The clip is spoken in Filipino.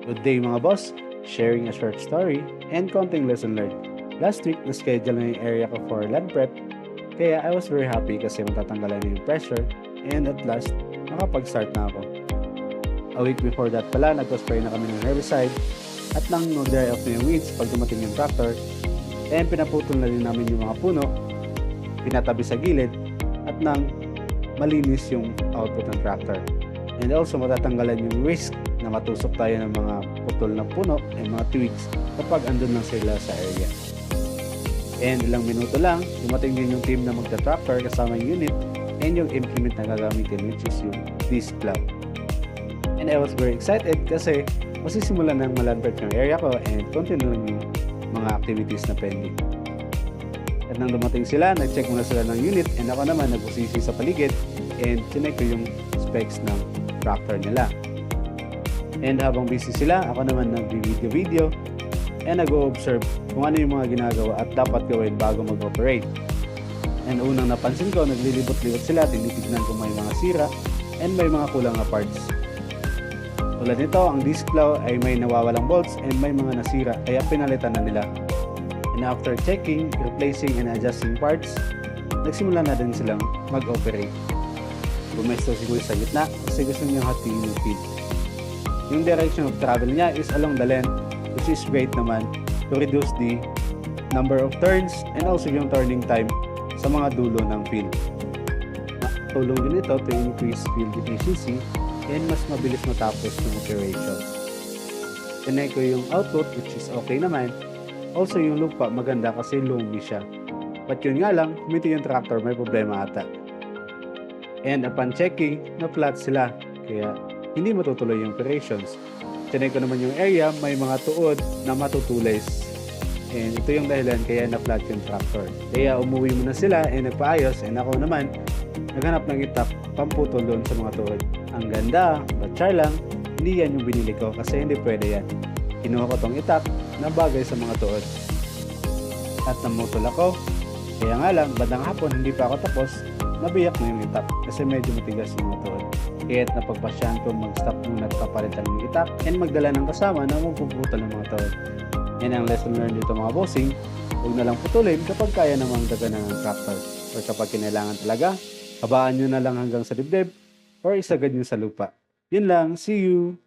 Good day mga boss, sharing a short story and konting lesson learned. Last week, na-schedule na yung area ko for land prep, kaya I was very happy kasi matatanggalan na yung pressure and at last, nakapag-start na ako. A week before that pala, nagpa-spray na kami ng herbicide at nang mag-dry off na yung weeds pag dumating yung tractor and pinaputol na rin namin yung mga puno, pinatabi sa gilid at nang malinis yung output ng tractor. And also matatanggalan yung risk na matusok tayo ng mga putol na puno and mga twigs kapag andun lang sila sa area. And ilang minuto lang, dumating din yung team na magta-tractor kasama yung unit and yung implement na gagamitin, which is yung disc plow. And I was very excited kasi masisimulan ng malandpert yung area ko and continue lang yung mga activities na pending. At nang dumating sila, nag-check muna sila ng unit and ako naman nag-usisi sa paligid and chinek ko yung specs ng tractor nila. And habang busy sila, ako naman nag-video and nag-o-observe kung ano yung mga ginagawa at dapat gawin bago mag-operate. And unang napansin ko, naglilibot-libot sila, tinitignan kung may mga sira and may mga kulang na parts. Tulad nito, ang disc plow ay may nawawalang bolts and may mga nasira kaya pinalitan na nila. And after checking, replacing and adjusting parts, nagsimula na din silang mag-operate. Bumesto si Kuya sa gitna kasi gusto niyang hatiin yung feed. Yung direction of travel niya is along the length, which is great naman to reduce the number of turns and also yung turning time sa mga dulo ng field. Tulong din ito to increase field efficiency and mas mabilis matapos yung operation. Tinay ko yung output, which is okay naman. Also yung lupa maganda kasi loamy siya. But yun nga lang, humiti yung tractor, may problema ata. And upon checking, na-flat sila. Kaya hindi matutuloy yung operations. Tinay ko naman yung area, may mga tuod na matutulis. And ito yung dahilan kaya na-flat yung tractor. Kaya umuwi muna sila and nagpaayos and ako naman naghanap ng itak pamputol doon sa mga tuod. Ang ganda, but char lang, hindi yan yung binili ko kasi hindi pwede yan. Kinuha ko tong itak na bagay sa mga tuod. At namutol ako. Kaya nga lang, bandang hapon hindi pa ako tapos, nabiyak na yung itak kasi medyo matigas yung mga tuod. Kaya't napagpasyahan ko mag-stop muna at papalitan yung itak and magdala ng kasama na magpuputol ng mga tuod. Yan ang lesson learned dito mga bossing. Huwag na lang putulin kapag kaya namang daganan ng tractor. Or kapag kinailangan talaga, habaan nyo na lang hanggang sa dibdib or isagad nyo sa lupa. Yun lang, see you!